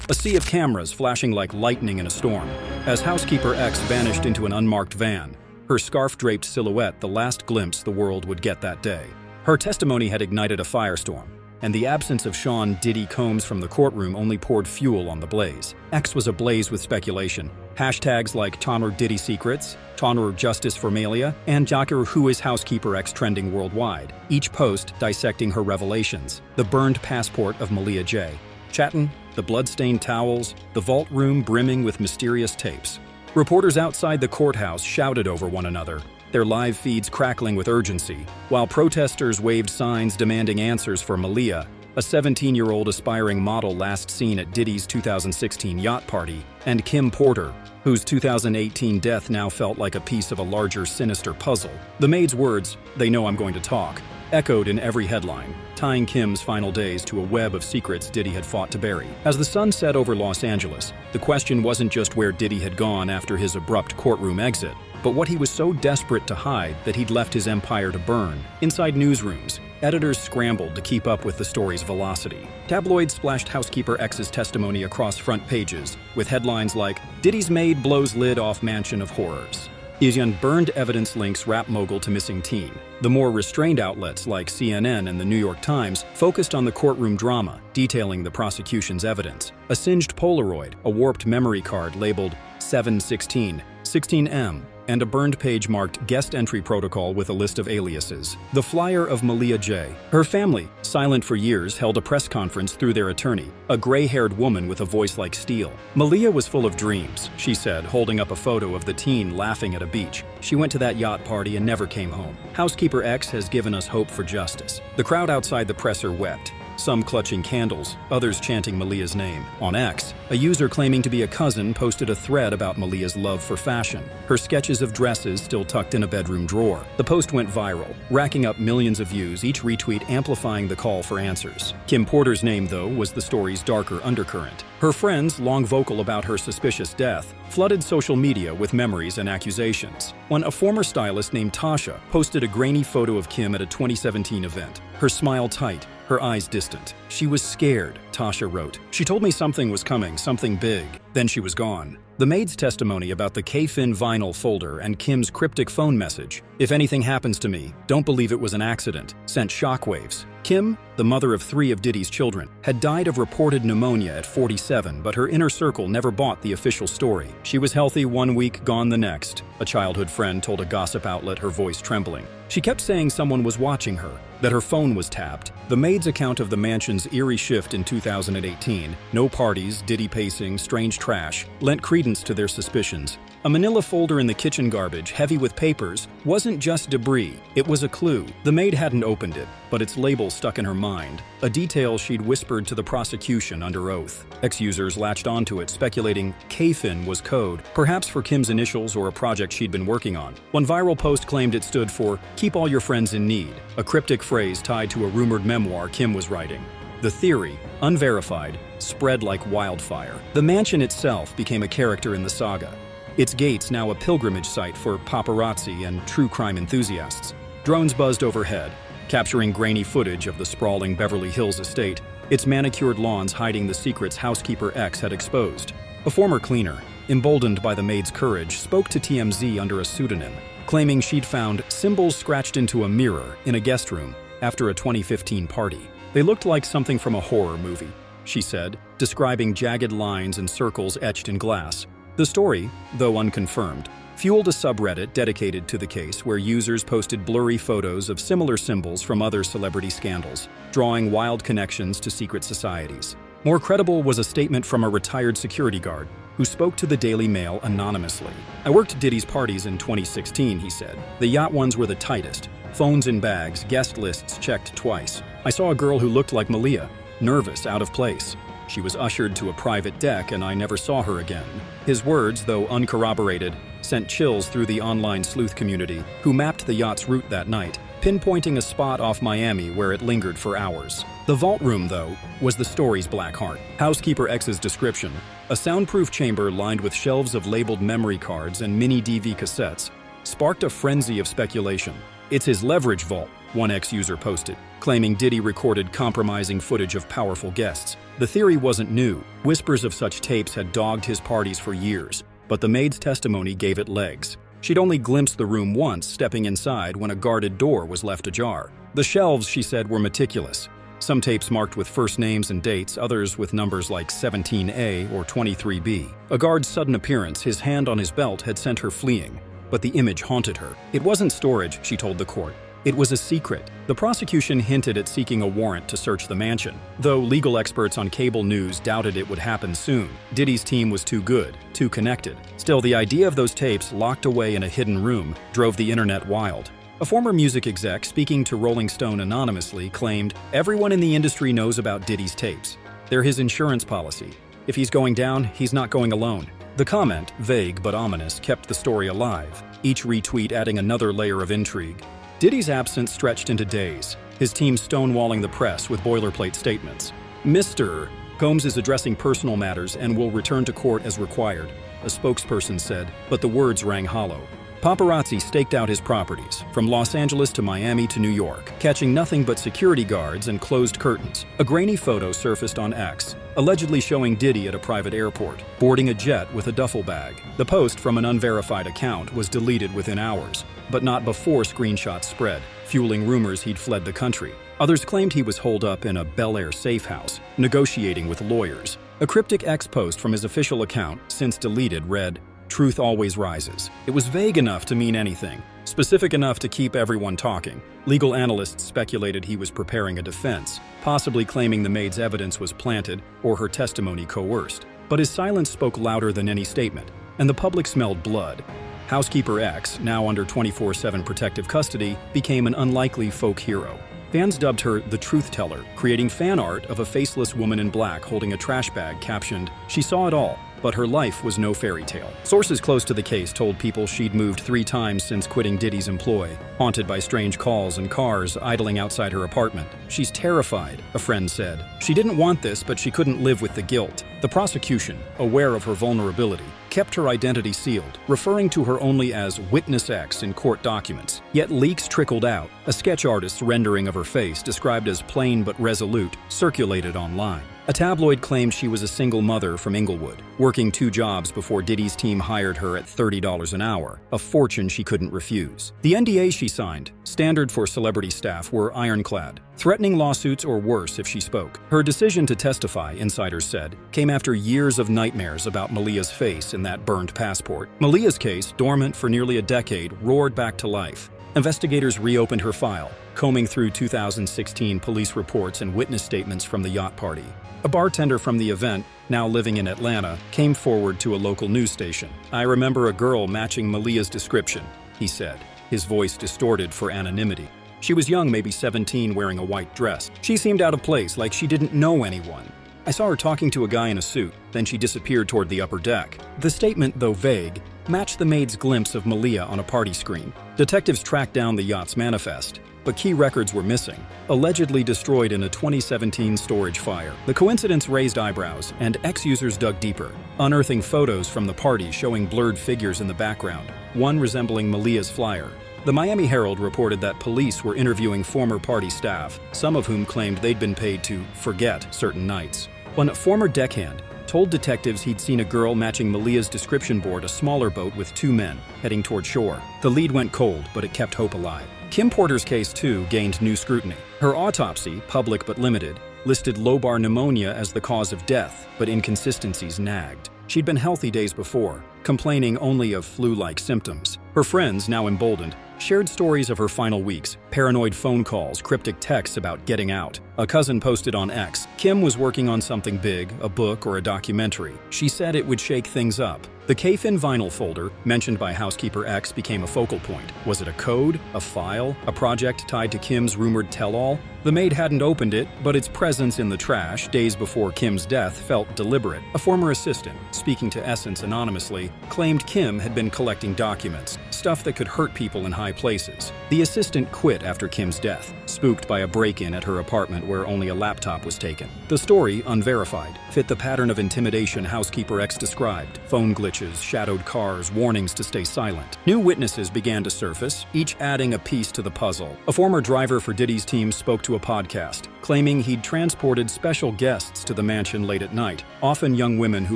A sea of cameras flashing like lightning in a storm, as housekeeper X vanished into an unmarked van, her scarf-draped silhouette the last glimpse the world would get that day. Her testimony had ignited a firestorm, and the absence of Sean Diddy Combs from the courtroom only poured fuel on the blaze. X was ablaze with speculation. Hashtags like Tonner Diddy Secrets, Tonner Justice for Malia, and Jacker Who is Housekeeper X trending worldwide, each post dissecting her revelations. The burned passport of Malia J. Chatton, the blood-stained towels, the vault room brimming with mysterious tapes. Reporters outside the courthouse shouted over one another, their live feeds crackling with urgency, while protesters waved signs demanding answers for Malia, a 17-year-old aspiring model last seen at Diddy's 2016 yacht party, and Kim Porter, whose 2018 death now felt like a piece of a larger, sinister puzzle. The Maid's words, "They know I'm going to talk," echoed in every headline, tying Kim's final days to a web of secrets Diddy had fought to bury. As the sun set over Los Angeles, the question wasn't just where Diddy had gone after his abrupt courtroom exit, but what he was so desperate to hide that he'd left his empire to burn. Inside newsrooms, editors scrambled to keep up with the story's velocity. Tabloids splashed housekeeper X's testimony across front pages, with headlines like, "Diddy's Maid blows lid off mansion of horrors." Isian burned evidence links rap mogul to missing teen. The more restrained outlets like CNN and the New York Times focused on the courtroom drama, detailing the prosecution's evidence. A singed Polaroid, a warped memory card labeled 716, 16M, and a burned page marked Guest Entry Protocol with a list of aliases. The flyer of Malia J. Her family, silent for years, held a press conference through their attorney, a gray-haired woman with a voice like steel. Malia was full of dreams, she said, holding up a photo of the teen laughing at a beach. She went to that yacht party and never came home. Housekeeper X has given us hope for justice. The crowd outside the presser wept, some clutching candles, others chanting Malia's name. On X, a user claiming to be a cousin posted a thread about Malia's love for fashion, her sketches of dresses still tucked in a bedroom drawer. The post went viral, racking up millions of views, each retweet amplifying the call for answers. Kim Porter's name, though, was the story's darker undercurrent. Her friends, long vocal about her suspicious death, flooded social media with memories and accusations. When a former stylist named Tasha posted a grainy photo of Kim at a 2017 event, her smile tight, her eyes distant. "She was scared," Tasha wrote. "She told me something was coming, something big. Then she was gone." The Maid's testimony about the K-Fin vinyl folder and Kim's cryptic phone message, "If anything happens to me, don't believe it was an accident," sent shockwaves. Kim, the mother of 3 of Diddy's children, had died of reported pneumonia at 47, but her inner circle never bought the official story. She was healthy one week, gone the next, a childhood friend told a gossip outlet, her voice trembling. She kept saying someone was watching her, that her phone was tapped. The Maid's account of the mansion's eerie shift in 2018, no parties, Diddy pacing, strange trash, lent credence to their suspicions. A manila folder in the kitchen garbage, heavy with papers, wasn't just debris, it was a clue. The Maid hadn't opened it, but its label stuck in her mind, a detail she'd whispered to the prosecution under oath. Ex-users latched onto it, speculating K-Fin was code, perhaps for Kim's initials or a project she'd been working on. One viral post claimed it stood for "Keep all your friends in need," a cryptic phrase tied to a rumored memoir Kim was writing. The theory, unverified, spread like wildfire. The mansion itself became a character in the saga, its gates now a pilgrimage site for paparazzi and true crime enthusiasts. Drones buzzed overhead, capturing grainy footage of the sprawling Beverly Hills estate, its manicured lawns hiding the secrets housekeeper X had exposed. A former cleaner, emboldened by the Maid's courage, spoke to TMZ under a pseudonym, claiming she'd found symbols scratched into a mirror in a guest room after a 2015 party. "They looked like something from a horror movie," she said, describing jagged lines and circles etched in glass. The story, though unconfirmed, fueled a subreddit dedicated to the case where users posted blurry photos of similar symbols from other celebrity scandals, drawing wild connections to secret societies. More credible was a statement from a retired security guard who spoke to the Daily Mail anonymously. "I worked at Diddy's parties in 2016, he said. "The yacht ones were the tightest. Phones in bags, guest lists checked twice. I saw a girl who looked like Malia, nervous, out of place. She was ushered to a private deck and I never saw her again." His words, though uncorroborated, sent chills through the online sleuth community, who mapped the yacht's route that night, pinpointing a spot off Miami where it lingered for hours. The vault room, though, was the story's black heart. Housekeeper X's description, a soundproof chamber lined with shelves of labeled memory cards and mini DV cassettes, sparked a frenzy of speculation. "It's his leverage vault," one ex-user posted, claiming Diddy recorded compromising footage of powerful guests. The theory wasn't new. Whispers of such tapes had dogged his parties for years, but the maid's testimony gave it legs. She'd only glimpsed the room once, stepping inside when a guarded door was left ajar. The shelves, she said, were meticulous. Some tapes marked with first names and dates, others with numbers like 17A or 23B. A guard's sudden appearance, his hand on his belt, had sent her fleeing. But the image haunted her. It wasn't storage, she told the court. It was a secret. The prosecution hinted at seeking a warrant to search the mansion, though legal experts on cable news doubted it would happen soon. Diddy's team was too good, too connected. Still, the idea of those tapes locked away in a hidden room drove the internet wild. A former music exec speaking to Rolling Stone anonymously claimed, "Everyone in the industry knows about Diddy's tapes. They're his insurance policy. If he's going down, he's not going alone." The comment, vague but ominous, kept the story alive, each retweet adding another layer of intrigue. Diddy's absence stretched into days, his team stonewalling the press with boilerplate statements. "Mr. Combs is addressing personal matters and will return to court as required," a spokesperson said, but the words rang hollow. Paparazzi staked out his properties, from Los Angeles to Miami to New York, catching nothing but security guards and closed curtains. A grainy photo surfaced on X, allegedly showing Diddy at a private airport, boarding a jet with a duffel bag. The post from an unverified account was deleted within hours, but not before screenshots spread, fueling rumors he'd fled the country. Others claimed he was holed up in a Bel Air safe house, negotiating with lawyers. A cryptic X post from his official account, since deleted, read, "Truth always rises." It was vague enough to mean anything, specific enough to keep everyone talking. Legal analysts speculated he was preparing a defense, possibly claiming the maid's evidence was planted or her testimony coerced. But his silence spoke louder than any statement, and the public smelled blood. Housekeeper X, now under 24/7 protective custody, became an unlikely folk hero. Fans dubbed her the truth teller, creating fan art of a faceless woman in black holding a trash bag captioned, "She saw it all, but her life was no fairy tale." Sources close to the case told people she'd moved 3 times since quitting Diddy's employ, haunted by strange calls and cars idling outside her apartment. "She's terrified," a friend said. "She didn't want this, but she couldn't live with the guilt." The prosecution, aware of her vulnerability, kept her identity sealed, referring to her only as Witness X in court documents. Yet leaks trickled out. A sketch artist's rendering of her face, described as plain but resolute, circulated online. A tabloid claimed she was a single mother from Inglewood, working 2 jobs before Diddy's team hired her at $30 an hour, a fortune she couldn't refuse. The NDAs she signed, standard for celebrity staff, were ironclad, threatening lawsuits or worse if she spoke. Her decision to testify, insiders said, came after years of nightmares about Malia's face in that burned passport. Malia's case, dormant for nearly a decade, roared back to life. Investigators reopened her file, combing through 2016 police reports and witness statements from the yacht party. A bartender from the event, now living in Atlanta, came forward to a local news station. "I remember a girl matching Malia's description," he said, his voice distorted for anonymity. "She was young, maybe 17, wearing a white dress. She seemed out of place, like she didn't know anyone. I saw her talking to a guy in a suit, then she disappeared toward the upper deck." The statement, though vague, matched the maid's glimpse of Malia on a party screen. Detectives tracked down the yacht's manifest, but key records were missing, allegedly destroyed in a 2017 storage fire. The coincidence raised eyebrows, and ex-users dug deeper, unearthing photos from the party showing blurred figures in the background, one resembling Malia's flyer. The Miami Herald reported that police were interviewing former party staff, some of whom claimed they'd been paid to forget certain nights. One former deckhand told detectives he'd seen a girl matching Malia's description board a smaller boat with 2 men, heading toward shore. The lead went cold, but it kept hope alive. Kim Porter's case, too, gained new scrutiny. Her autopsy, public but limited, listed lobar pneumonia as the cause of death, but inconsistencies nagged. She'd been healthy days before, complaining only of flu-like symptoms. Her friends, now emboldened, shared stories of her final weeks, paranoid phone calls, cryptic texts about getting out. A cousin posted on X, Kim was working on something big, a book or a documentary. She said it would shake things up. The K-Fin vinyl folder, mentioned by Housekeeper X, became a focal point. Was it a code, a file, a project tied to Kim's rumored tell-all? The maid hadn't opened it, but its presence in the trash days before Kim's death felt deliberate. A former assistant, speaking to Essence anonymously, claimed Kim had been collecting documents, stuff that could hurt people in high places. The assistant quit after Kim's death, spooked by a break-in at her apartment where only a laptop was taken. The story, unverified, fit the pattern of intimidation housekeeper X described: phone glitches, shadowed cars, warnings to stay silent. New witnesses began to surface, each adding a piece to the puzzle. A former driver for Diddy's team spoke to a podcast, claiming he'd transported special guests to the mansion late at night, often young women who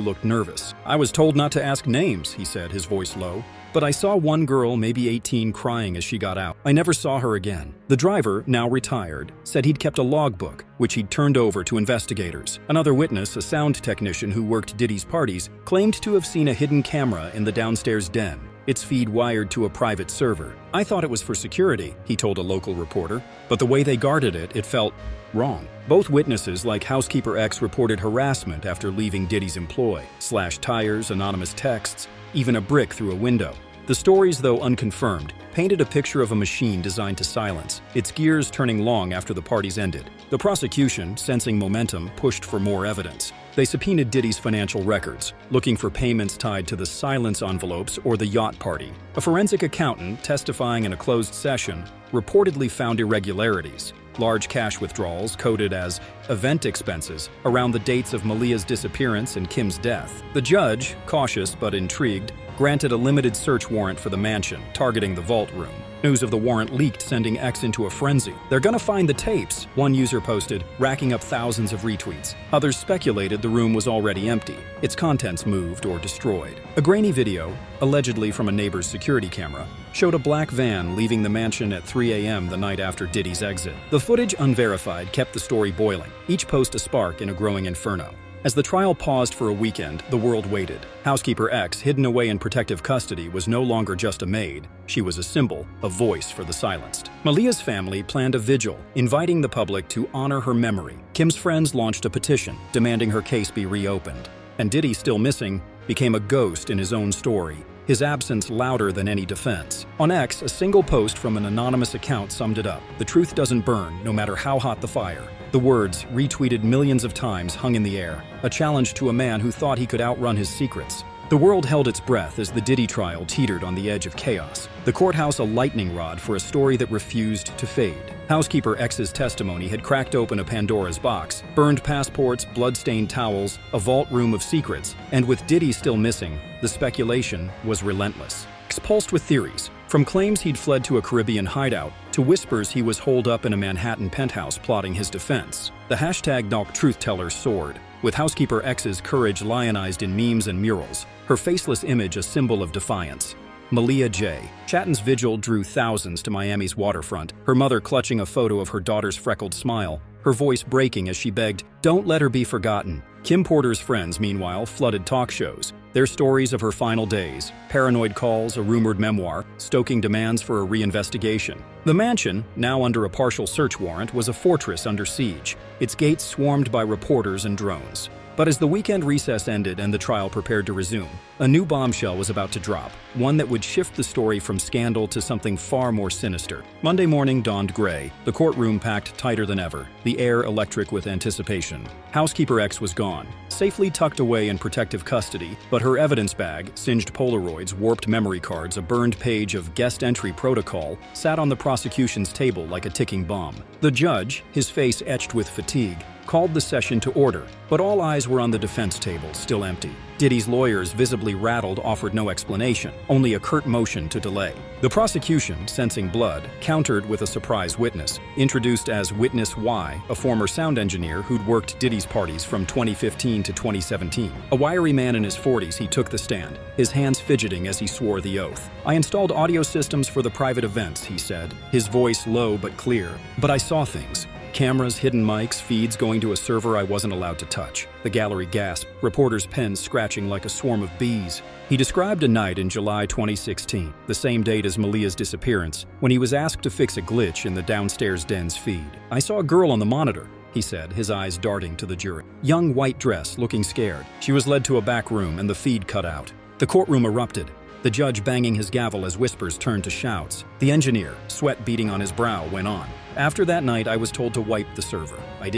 looked nervous. "I was told not to ask names," he said, his voice low. "But I saw one girl, maybe 18, crying as she got out. I never saw her again." The driver, now retired, said he'd kept a logbook, which he'd turned over to investigators. Another witness, a sound technician who worked Diddy's parties, claimed to have seen a hidden camera in the downstairs den, its feed wired to a private server. "I thought it was for security," he told a local reporter, "but the way they guarded it, it felt wrong." Both witnesses, like housekeeper X, reported harassment after leaving Diddy's employ: slashed tires, anonymous texts, even a brick through a window. The stories, though unconfirmed, painted a picture of a machine designed to silence, its gears turning long after the parties ended. The prosecution, sensing momentum, pushed for more evidence. They subpoenaed Diddy's financial records, looking for payments tied to the silence envelopes or the yacht party. A forensic accountant, testifying in a closed session, reportedly found irregularities: large cash withdrawals coded as event expenses around the dates of Malia's disappearance and Kim's death. The judge, cautious but intrigued, granted a limited search warrant for the mansion, targeting the vault room. News of the warrant leaked, sending X into a frenzy. "They're gonna find the tapes," one user posted, racking up thousands of retweets. Others speculated the room was already empty, its contents moved or destroyed. A grainy video, allegedly from a neighbor's security camera, showed a black van leaving the mansion at 3 a.m. the night after Diddy's exit. The footage, unverified, kept the story boiling, each post a spark in a growing inferno. As the trial paused for a weekend, the world waited. Housekeeper X, hidden away in protective custody, was no longer just a maid. She was a symbol, a voice for the silenced. Malia's family planned a vigil, inviting the public to honor her memory. Kim's friends launched a petition, demanding her case be reopened. And Diddy, still missing, became a ghost in his own story, his absence louder than any defense. On X, a single post from an anonymous account summed it up: "The truth doesn't burn, no matter how hot the fire." The words, retweeted millions of times, hung in the air, a challenge to a man who thought he could outrun his secrets. The world held its breath as the Diddy trial teetered on the edge of chaos. The courthouse a lightning rod for a story that refused to fade. Housekeeper X's testimony had cracked open a Pandora's box: burned passports, blood-stained towels, a vault room of secrets, and with Diddy still missing, the speculation was relentless. Pulsed with theories, from claims he'd fled to a Caribbean hideout to whispers he was holed up in a Manhattan penthouse plotting his defense. The hashtag #TruthTeller soared, with housekeeper X's courage lionized in memes and murals, her faceless image a symbol of defiance. Malia J. Chatton's vigil drew thousands to Miami's waterfront, her mother clutching a photo of her daughter's freckled smile, her voice breaking as she begged, "Don't let her be forgotten." Kim Porter's friends, meanwhile, flooded talk shows, their stories of her final days, paranoid calls, a rumored memoir, stoking demands for a reinvestigation. The mansion, now under a partial search warrant, was a fortress under siege, its gates swarmed by reporters and drones. But as the weekend recess ended and the trial prepared to resume, a new bombshell was about to drop, one that would shift the story from scandal to something far more sinister. Monday morning dawned gray, the courtroom packed tighter than ever, the air electric with anticipation. Housekeeper X was gone, safely tucked away in protective custody, but her evidence bag, singed Polaroids, warped memory cards, a burned page of guest entry protocol, sat on the prosecution's table like a ticking bomb. The judge, his face etched with fatigue, called the session to order, but all eyes were on the defense table, still empty. Diddy's lawyers, visibly rattled, offered no explanation, only a curt motion to delay. The prosecution, sensing blood, countered with a surprise witness, introduced as Witness Y, a former sound engineer who'd worked Diddy's parties from 2015 to 2017. A wiry man in his 40s, he took the stand, his hands fidgeting as he swore the oath. "I installed audio systems for the private events," he said, his voice low but clear. "But I saw things. Cameras, hidden mics, feeds going to a server I wasn't allowed to touch." The gallery gasped, reporters' pens scratching like a swarm of bees. He described a night in July 2016, the same date as Malia's disappearance, when he was asked to fix a glitch in the downstairs den's feed. "I saw a girl on the monitor," he said, his eyes darting to the jury. "Young white dress, looking scared. She was led to a back room and the feed cut out." The courtroom erupted, the judge banging his gavel as whispers turned to shouts. The engineer, sweat beading on his brow, went on. "After that night, I was told to wipe the server. I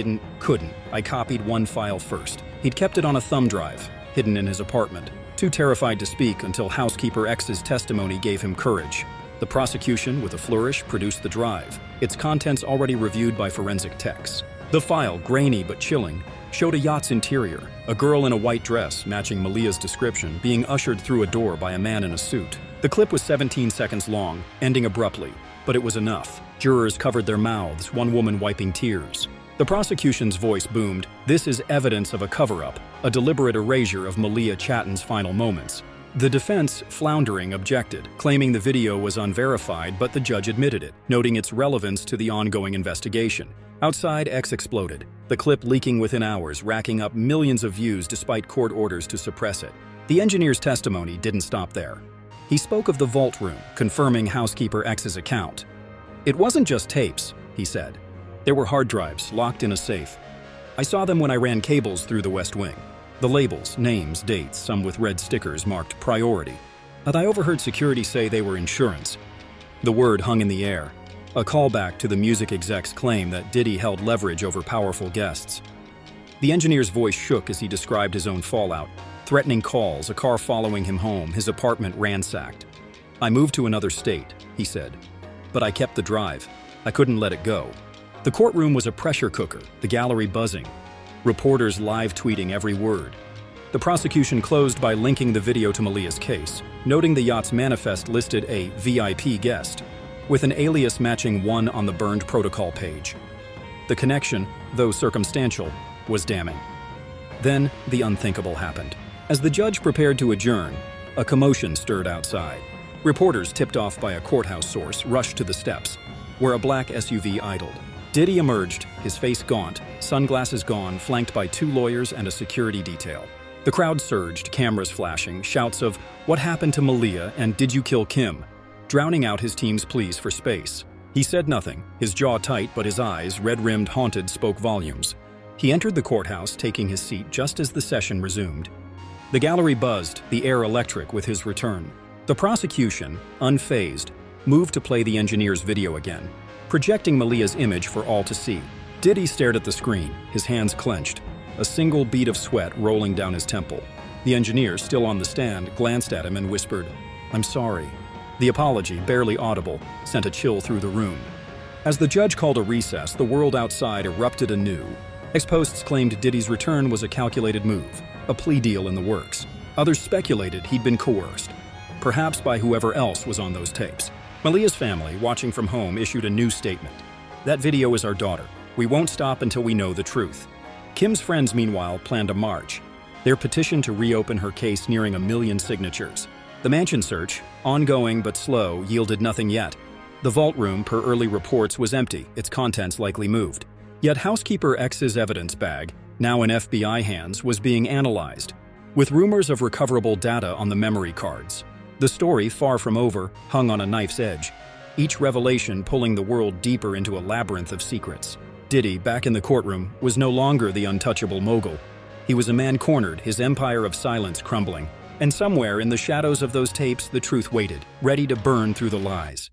couldn't. I copied one file first. He'd kept it on a thumb drive, hidden in his apartment. too terrified to speak until housekeeper X's testimony gave him courage. The prosecution, with a flourish, produced the drive, its contents already reviewed by forensic techs. The file, grainy but chilling, showed a yacht's interior, a girl in a white dress matching Malia's description being ushered through a door by a man in a suit. The clip was 17 seconds long, ending abruptly, but it was enough. Jurors covered their mouths, one woman wiping tears. The prosecution's voice boomed, "This is evidence of a cover-up, a deliberate erasure of Malia Chatten's final moments." The defense, floundering, objected, claiming the video was unverified, but the judge admitted it, noting its relevance to the ongoing investigation. Outside, X exploded, the clip leaking within hours, racking up millions of views despite court orders to suppress it. The engineer's testimony didn't stop there. He spoke of the vault room, confirming housekeeper X's account. "It wasn't just tapes," he said. "There were hard drives locked in a safe. I saw them when I ran cables through the West Wing. The labels, names, dates, some with red stickers marked priority. But I overheard security say they were insurance." The word hung in the air, a callback to the music exec's claim that Diddy held leverage over powerful guests. The engineer's voice shook as he described his own fallout. Threatening calls, a car following him home, his apartment ransacked. "I moved to another state," he said. "But I kept the drive. I couldn't let it go." The courtroom was a pressure cooker, the gallery buzzing. Reporters live tweeting every word. The prosecution closed by linking the video to Malia's case, noting the yacht's manifest listed a VIP guest, with an alias matching one on the burned protocol page. The connection, though circumstantial, was damning. Then the unthinkable happened. As the judge prepared to adjourn, a commotion stirred outside. Reporters, tipped off by a courthouse source, rushed to the steps, where a black SUV idled. Diddy emerged, his face gaunt, sunglasses gone, flanked by 2 lawyers and a security detail. The crowd surged, cameras flashing, shouts of, "What happened to Malia?" and "Did you kill Kim?" drowning out his team's pleas for space. He said nothing, his jaw tight, but his eyes, red-rimmed, haunted, spoke volumes. He entered the courthouse, taking his seat just as the session resumed. The gallery buzzed, the air electric with his return. The prosecution, unfazed, moved to play the engineer's video again, projecting Malia's image for all to see. Diddy stared at the screen, his hands clenched, a single bead of sweat rolling down his temple. The engineer, still on the stand, glanced at him and whispered, "I'm sorry." The apology, barely audible, sent a chill through the room. As the judge called a recess, the world outside erupted anew. Ex-posts claimed Diddy's return was a calculated move, a plea deal in the works. Others speculated he'd been coerced, perhaps by whoever else was on those tapes. Malia's family, watching from home, issued a new statement. "That video is our daughter. We won't stop until we know the truth." Kim's friends, meanwhile, planned a march, their petition to reopen her case nearing 1 million signatures. The mansion search, ongoing but slow, yielded nothing yet. The vault room, per early reports, was empty, its contents likely moved. Yet housekeeper X's evidence bag, now in FBI hands, was being analyzed, with rumors of recoverable data on the memory cards. The story, far from over, hung on a knife's edge, each revelation pulling the world deeper into a labyrinth of secrets. Diddy, back in the courtroom, was no longer the untouchable mogul. He was a man cornered, his empire of silence crumbling. And somewhere in the shadows of those tapes, the truth waited, ready to burn through the lies.